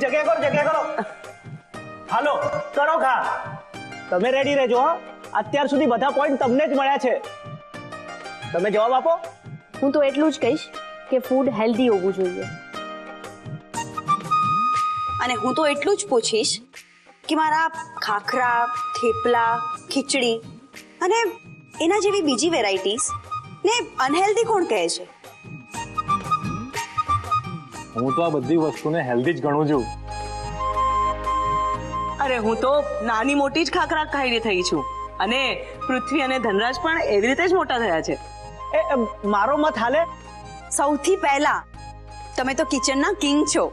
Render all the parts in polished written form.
જગ્યા કરો હાલો કરો ખા તમે રેડી રહેજો હો અત્યાર સુધી બધા પોઈન્ટ તમને જ મળ્યા છે તમે જવાબ આપો હું તો એટલું જ કહીશ કે ફૂડ હેલ્ધી હોવું જોઈએ અને હું તો એટલું જ પૂછીશ કે મારા ખાખરા થેપલા ખીચડી અને એના જેવી બીજી વેરાયટીઝ ને અનહેલ્ધી કોણ કહે છે હું તો આ બધી વસ્તુને હેલ્ધી જ ગણું છું અરે હું તો નાની મોટી જ ખાખરા ખાઈને થઈ છું અને પૃથ્વી અને ધનરાજ પણ એવી રીતે જ મોટા થયા છે મારો મત હાલે સૌથી પહેલા તમે તો કિચનના કિંગ છો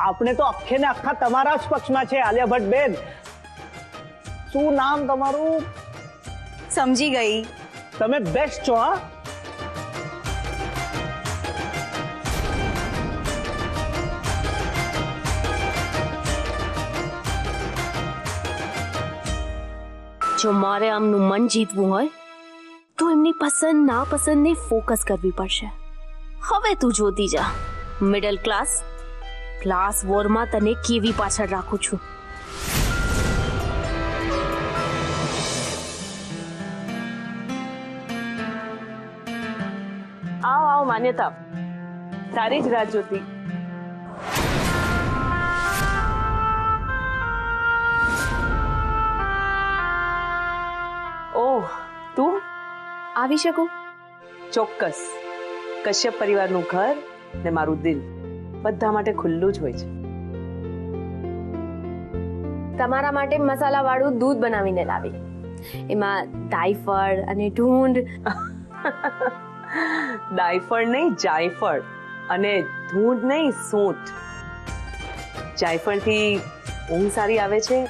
આપણે તો આખે ને આખા તમારા જ પક્ષમાં છે આલિયા ભટ્ટ બેન શું નામ તમારું સમજી ગઈ તમે બેસ્ટ છો હા જો મારે આમનું મન જીતવું હોય તો એમની પસંદ નાપસંદને ફોકસ કરવી પડશે હવે તું જોતી જા મિડલ ક્લાસ વોરમાં તને કેવી પાછળ રાખું છું આવ માન્યતા તારી જ રાહ જોતી ઓહ તું આવી શકું ચોક્કસ કશ્યપ પરિવારનું ઘર ને મારું દિલ બધા માટે ખુલ્લું જ હોય છે તમારા માટે મસાલા વાળું દૂધ બનાવીને લાવી એમાં દાયફળ અને ઢૂંઢ દાયફળ નહીં જાયફળ અને ધૂંઢ નહીં સૂંઠ જાયફળથી ઊંઘ સારી આવે છે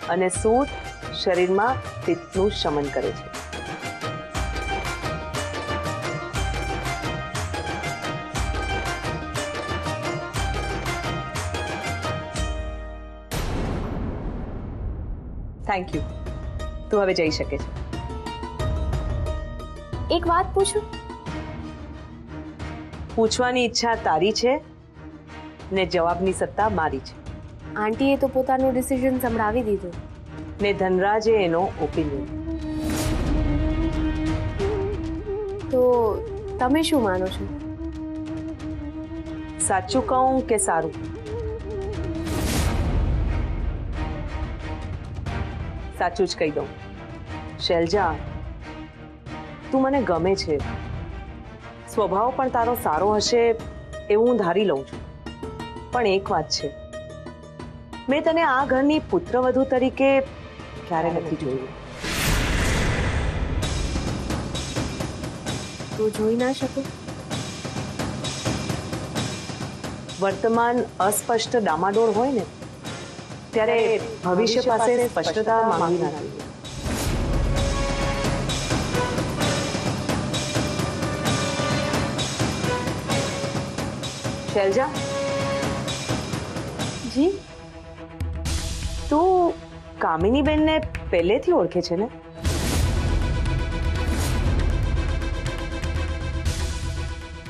અને સૂંઠ શરીરમાં પિત્તનું શમન કરે છે થેન્ક યુ તું હવે જઈ શકે છે એક વાત પૂછું પૂછવાની ઈચ્છા તારી છે ને જવાબની સત્તા મારી છે આંટીએ તો પોતાનું ડિસિઝન સંભળાવી દીધું ને ધનરાજે એનો ઓપિનિયન તો તમે શું માનો છો સાચું કહું કે સારું સાચું જ કહી દઉં શૈલજા તું મને ગમે છે સ્વભાવ પણ તારો સારો હશે એવું હું ધારી લઉં છું પણ એક વાત છે મેં તને આ ઘરની પુત્રવધુ તરીકે ક્યારે નથી જોયું તો જોઈ ના શકો વર્તમાન અસ્પષ્ટ ડામાડોળ હોય ને ત્યારે ભવિષ્ય પાસે સ્પષ્ટતા માંગી નથી શૈલજા જી તું કામિની બેનને પહેલેથી ઓળખે છે ને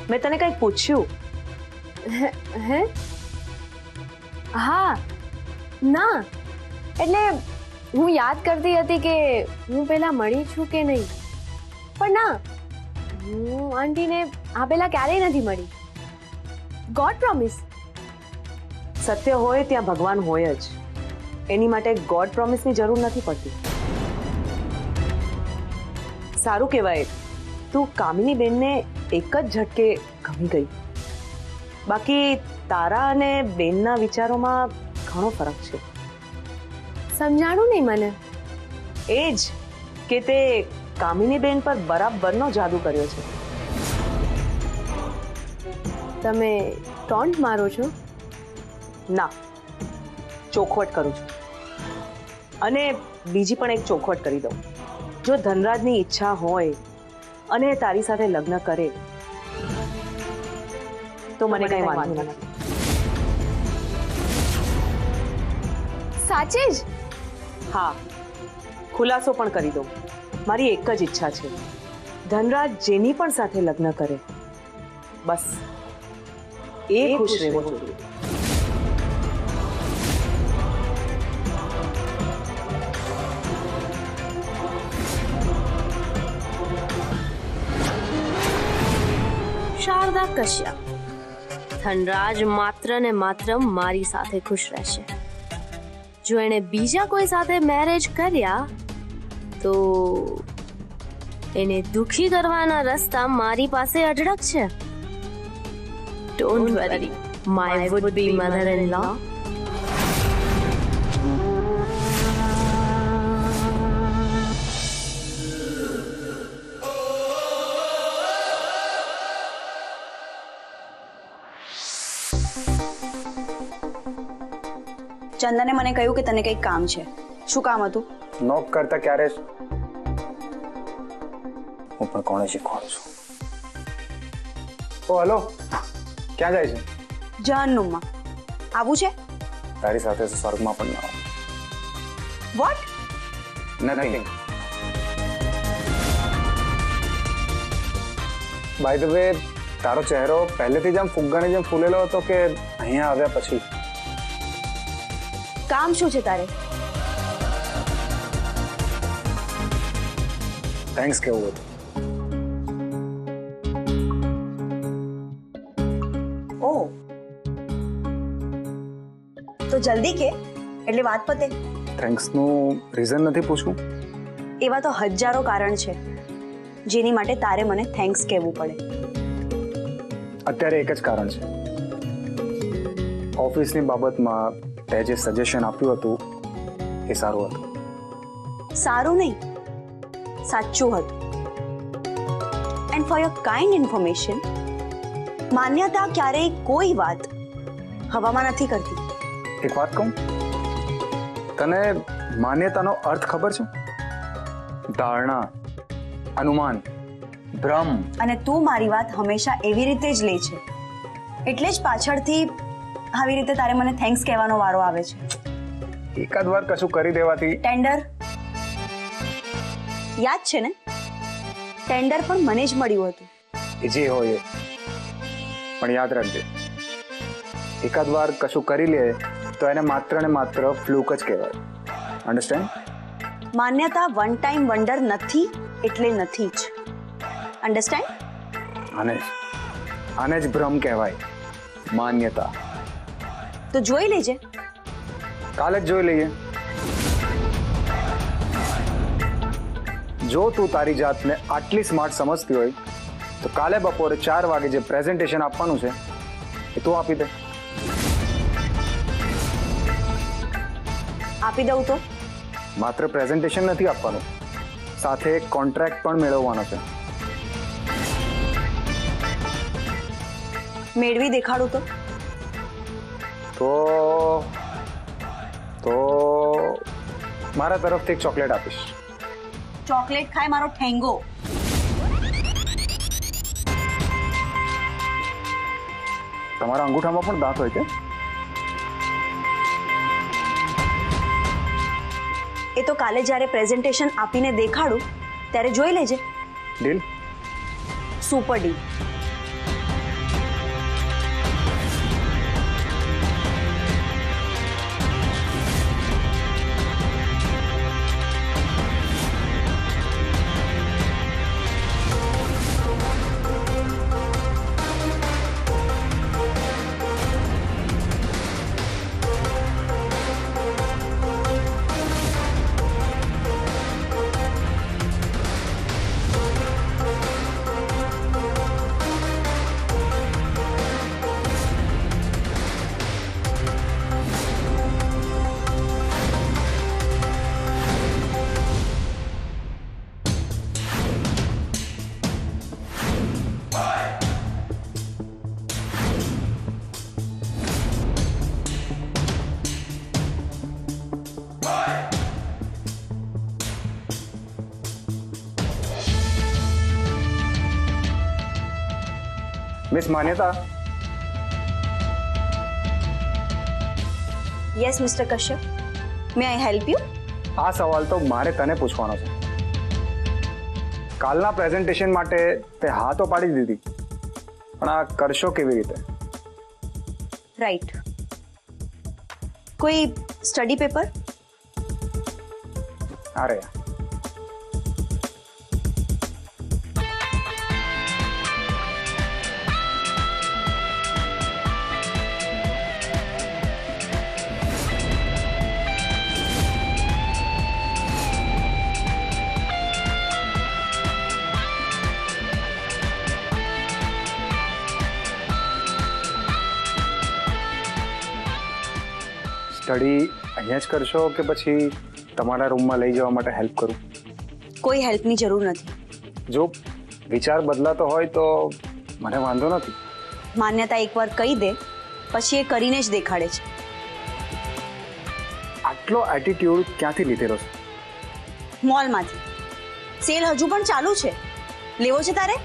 મેં તને કંઈક પૂછ્યું હે હા ના એટલે હું યાદ કરતી હતી કે હું પેલા મળી છું કે નહીં પણ ના હું આંટીને આ પેલા ક્યારેય નથી મળી ગોડ પ્રોમિસ સત્ય હોય ત્યાં ભગવાન હોય જ એની માટે ગોડ પ્રોમિસની જરૂર નથી પડતી સારું કહેવાય તું કામિની બેનને એક જ ઝટકે ગમી ગઈ બાકી તારા અને બેનના વિચારોમાં ઘણો ફરક છે સમજાણું નહીં મને એ જ કે તે કામિની બેન પર બરાબરનો જાદુ કર્યો છે તમે ટોન્ટ મારો છો ના ચોખવટ કરું છું અને બીજી પણ એક ચોખવટ કરી દઉં જો ધનરાજની ઈચ્છા હોય અને તારી સાથે લગ્ન કરે તો મને કઈ વાંધો નથી સાચે જ હા ખુલાસો પણ કરી દઉં મારી એક જ ઈચ્છા છે ધનરાજ જેની પણ સાથે લગ્ન કરે બસ એ ખુશ રહેવો જોઈએ રાખ કશ્યપ, ધનરાજ માત્ર ને માત્ર મારી સાથે ખુશ રહેશે. જો એણે બીજા કોઈ સાથે મેરેજ કર્યા તો એને દુખી કરવાના રસ્તા મારી પાસે અઢળક છે. Don't worry, my would be mother in law. ચંદને મને કહ્યું કે તને કંઈક કામ છે. શું કામ હતું? નોક કરતા ક્યારે હું પણ કોણે શીખવાડું છું. ઓ હલો, ક્યાં જાય છે? જહન્નુમમાં. આવું છે? તારી સાથે સ્વર્ગમાં પણ ના આવું. What? Nothing. By the way, તારો ચહેરો પહેલેથી જ આમ ફુગ્ગાની જેમ ફૂલેલો હતો કે અહીંયા આવ્યા પછી? કામ શું છે તારે? થેન્ક્સ કેવું હતું. ઓ, તો જલ્દી કે, એટલે વાત પતે. થેન્ક્સનું રીઝન નથી પૂછવું? એવા તો હજારો કારણ છે જેની માટે તારે મને થેન્ક્સ કહેવું પડે. અત્યારે એક જ કારણ છે. ઓફિસની બાબતમાં તે જે સજેશન આપ્યું હતું એ સારું હતું. સારું નહીં, સાચું હતું. And for your kind information, માન્યતા ક્યારેય કોઈ વાત હવામાં નથી કરતી. એક વાત કહું, તને માન્યતાનો અર્થ ખબર છે? ધારણા, અનુમાન, ભ્રમ. અને તું મારી વાત હંમેશા એવી રીતે જ લે છે, એટલે જ પાછળથી આવી રીતે તારે મને થેન્ક્સ કહેવાનો વારો આવે છે. એકાદ વાર કશું કરી દેવાથી. ટેન્ડર યાદ છે ને? ટેન્ડર પણ મને જ મળ્યું હતું. એ જે હોય એ. પણ યાદ રાખજે, એકાદ વાર કશું કરી લે તો એને માત્ર ને માત્ર ફ્લુક જ કહેવાય. અન્ડરસ્ટેન્ડ? માન્યતા વન ટાઈમ વન્ડર નથી એટલે નથી જ. અન્ડરસ્ટેન્ડ? આને જ ભ્રમ કહેવાય, માન્યતા. તો જોઈ લેજે. કાલે જ જોઈ લઈએ. જો તું તારી જાતને આટલી સ્માર્ટ સમજતી હોય તો કાલે બપોરે 4 વાગે જે પ્રેઝન્ટેશન આપવાનું છે એ તું આપી દે. આપી દઉં તો? માત્ર પ્રેઝન્ટેશન નથી આપવાનું, સાથે એક કોન્ટ્રાક્ટ પણ મેળવવાનો છે. મેળવી દેખાડું તો? તો મારા તરફથી એક ચોકલેટ આપીશ. ચોકલેટ ખાય મારો ઠેંગો. તમારા અંગૂઠામાં પણ દાંત હોય છે? એ તો કાલે જ્યારે પ્રેઝન્ટેશન આપીને દેખાડું ત્યારે જોઈ લેજે. ડીલ? Super deal. મિસ માન્યતા. Yes mister Kashyap, May I help you? આ સવાલ તો મારે તને પૂછવાનો છે. કાલના પ્રેઝન્ટેશન માટે તે હા તો પાડી દીધી, પણ આ કરશો કેવી રીતે? રાઈટ. કોઈ સ્ટડી પેપર? અરે સ્ટડી અહીંયા જ કરશો કે પછી તમારા રૂમમાં લઈ જવા માટે હેલ્પ કરું? કોઈ હેલ્પની જરૂર નથી. જો વિચાર બદલાતો હોય તો મને વાંધો નથી. માન્યતા એકવાર કહી દે પછી એ કરીને જ દેખાડે છે. આટલો એટીટ્યુડ ક્યાંથી લીધેલો છે? મોલમાંથી. સેલ હજુ પણ ચાલુ છે. લેવો છે તારે?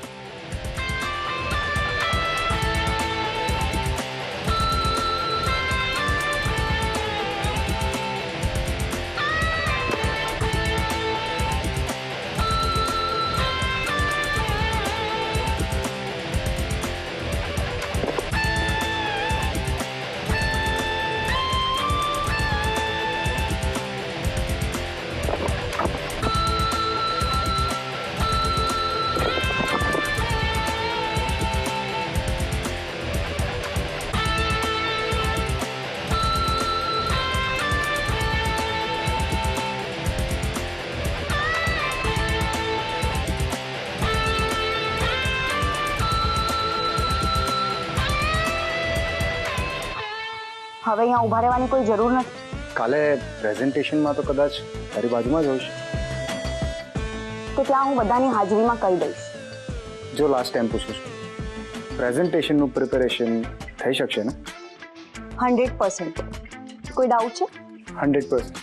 હવે અહીંયા ઊભા રહેવાની કોઈ જરૂર નથી. કાલે પ્રેઝન્ટેશનમાં તો કદાચ તારી બાજુમાં જ હોઈશ. તો ત્યાં હું બધાની હાજરીમાં કહી દઈશ. જો લાસ્ટ ટાઈમ પૂછું છું, પ્રેઝન્ટેશનનું પ્રિપેરેશન થઈ શકશે ને? 100%. કોઈ ડાઉટ છે? 100%.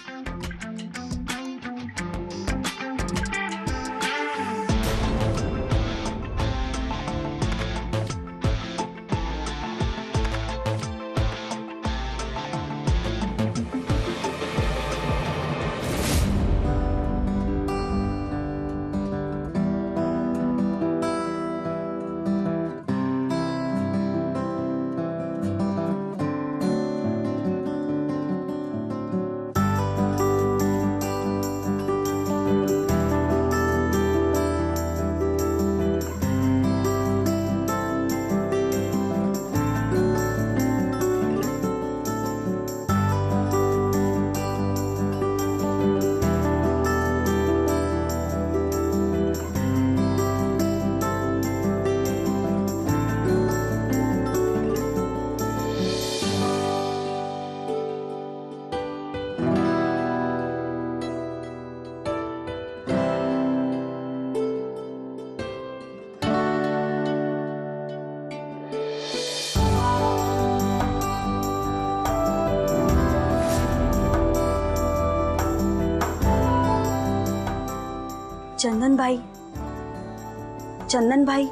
ચંદનભાઈ, ચંદનભાઈ,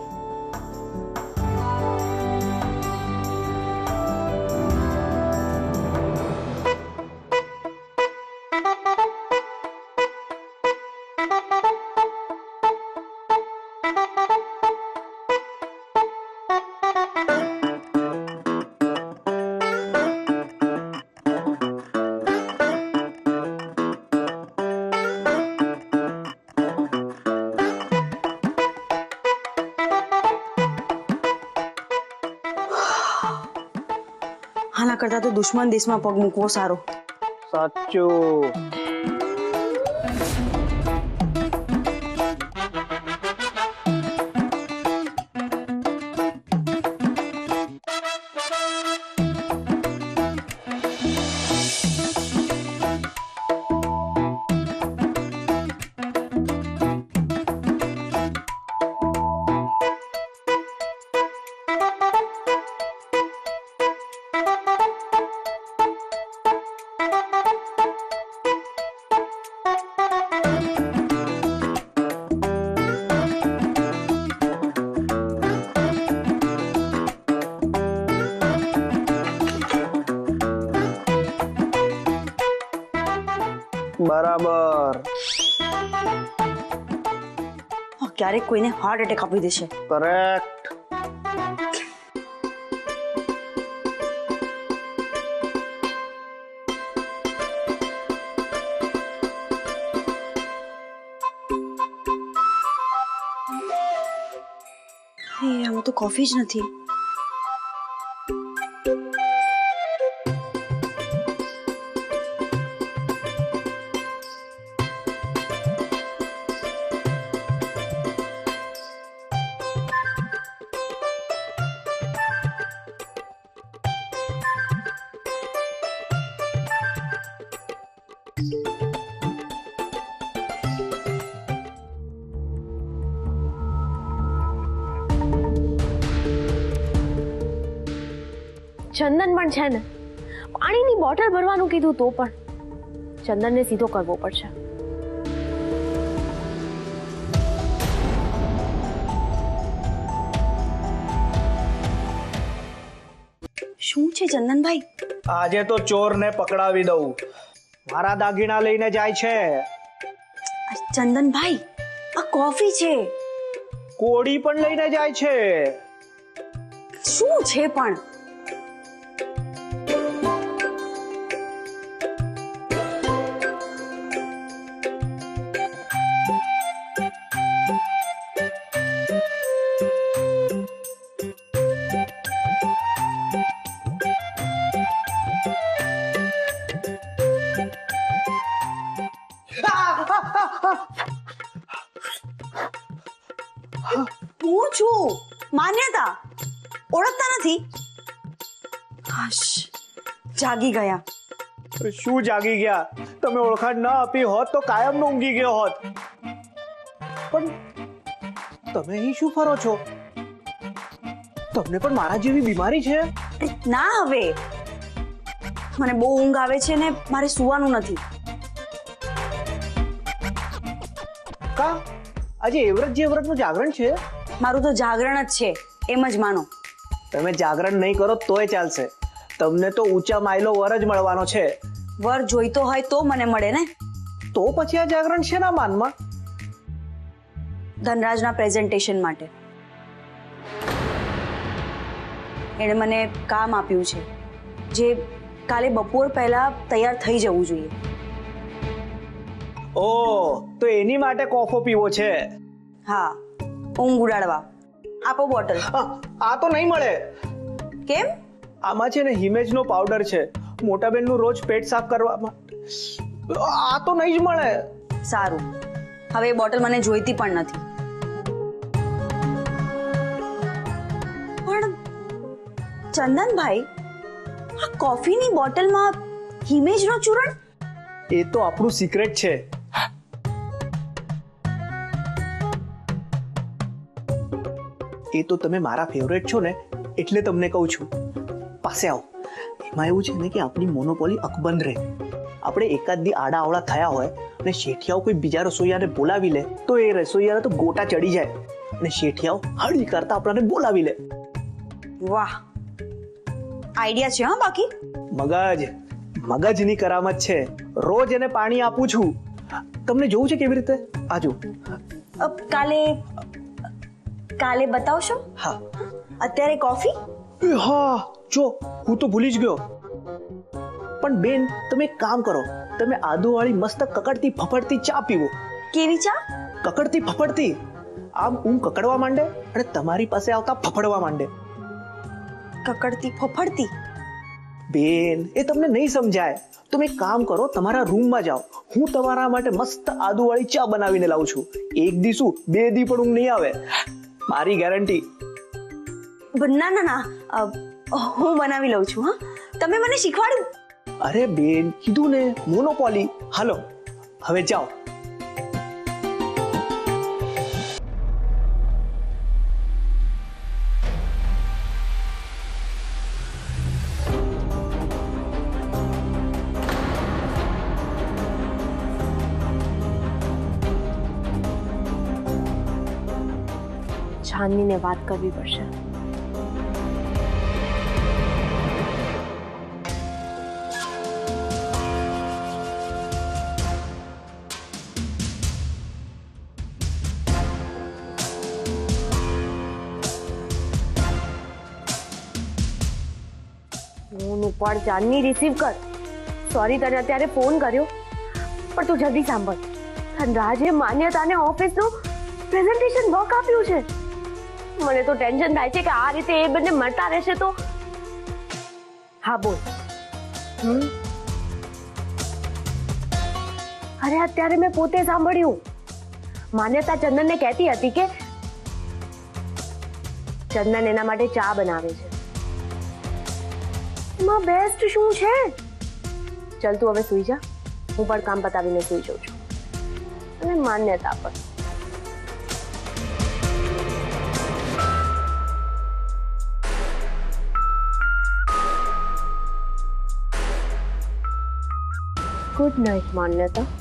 આના કરતા તો દુશ્મન દેશમાં પગ મૂકવો સારો. સાચું. બરાબર. ક્યારેક કોઈને હાર્ટ એટેક આપી દેશે. કરેક્ટ. આમાં તો કોફી જ નથી. ચંદન પણ છે ને, પાણીની બોટલ ભરવાનું કીધું તો પણ ચંદનને સીધો કરવો પડશે. શું છે ચંદનભાઈ? આજે તો ચોરને પકડાવી દઉં. મારા દાગીના લઈને જાય છે. ચંદનભાઈ, આ કોફી છે. કોડી પણ લઈને જાય છે. શું છે પણ? હું છું માન્યતા. ઓળખતા નથી? હશ, જાગી ગયા. શું જાગી ગયા? તમે ઓળખાણ ન આપી હોત તો કાયમનો ઊંઘી ગયો હોત. પણ તમે અહીં શું ફરો છો? તમને પણ મારા જેવી બીમારી છે? ના, હવે મને બહુ ઊંઘ આવે છે ને મારે સુવાનું નથી. કા આજે એવ્રત જે વ્રતનું જાગરણ છે? મારું તો જાગરણ જ છે, એમ જ માનો. તમે જાગરણ નહીં કરો તોય ચાલશે. તમને તો ઊંચા માયલો વર જ મળવાનો છે. વર જોઈતો હોય તો મને મળે ને. તો પછી આ જાગરણ શેના માનમાં? ધનરાજના પ્રેઝન્ટેશન માટે. એણે મને કામ આપ્યું છે જે કાલે બપોર પહેલા તૈયાર થઈ જવું જોઈએ. ઓ, તો એની માટે કોફો પીવો છે? હા, ઊંઘ ઉડાડવા. આપો બોટલ. આ તો નહીં મળે. કેમ? આમાં છે ને હિમેજનો પાવડર છે, મોટા બેનનું રોજ પેટ સાફ કરવામાં. આ તો નહીં જ મળે. સારું, હવે એ બોટલ મને જોઈતી પણ નથી. પણ ચંદનભાઈ, આ કોફીની બોટલમાં હિમેજનો ચૂરણ? એ તો આપણું સિક્રેટ છે. એ તો તમે મારા ફેવરેટ છો ને એટલે તમને કહું છું. પાસે આવો. એમાં એવું છે ને કે આપણી મોનોપોલી અકબંધ રહે. આપણે એકાદ દી આડા અવળા થયા હોય અને શેઠિયાઓ કોઈ બીજા રસોઈયાને બોલાવી લે તો એ રસોઈયાને તો ગોટા ચડી જાય અને શેઠિયાઓ હળી કરતા આપણને બોલાવી લે. વાહ, આઈડિયા છે. હા, બાકી મગજની કરામત છે. રોજ એને પાણી આપું છું. તમને જોવું છે કેવી રીતે? આજો. કાલે બતાવશો? હા. અત્યારે કોફી? હા, જો હું તો ભૂલી જ ગયો. પણ બેન, તમે એક કામ કરો, તમે આદુવાળી મસ્ત કકડતી ફફડતી ચા પીવો. કેવી ચા? કકડતી ફફડતી. આમ ઊંઘ કકડવા માંડે અને તમારી પાસે આવતા ફફડવા માંડે. કકડતી ફફડતી? બેન, એ તમને નહીં સમજાય. તમે એક કામ કરો, તમારા રૂમમાં જાઓ. હું તમારા માટે મસ્ત આદુવાળી ચા બનાવીને લાવું છું. એક દી શું, 2 દી પણ ઊંઘ નહીં આવે, મારી ગેરંટી. ના ના ના, હું બનાવી લઉં છું. હા, તમે મને શીખવાડ્યું. અરે બેન, કીધું ને, મોનોપોલી. હાલો, હવે જાઓ. છાનનીને વાત કરવી પડશે. ફોન ઉપર ચાંદની રિસીવ કર. સોરી, તને અત્યારે ફોન કર્યો, પણ તું જલ્દી સાંભળ. ધનરાજે માન્યતાને ઓફિસનું પ્રેઝન્ટેશન વર્ક આપ્યું છે. મને તો ટેન્શન થાય છે કે આ રીતે એ બંને મળતા રહેશે તો. હા, બોલ. અરે અત્યારે મેં પોતે સાંભળ્યું. માન્યતા ચંદનને કહેતી હતી કે ચંદન એના માટે ચા બનાવે છે. એમાં બેસ્ટ શું છે? ચલ તું હવે સુઈ જા. હું પણ કામ પતાવીને સુઈ જાઉં છું. અને માન્યતા પણ. ગુડ નાઇટ માન્યતા.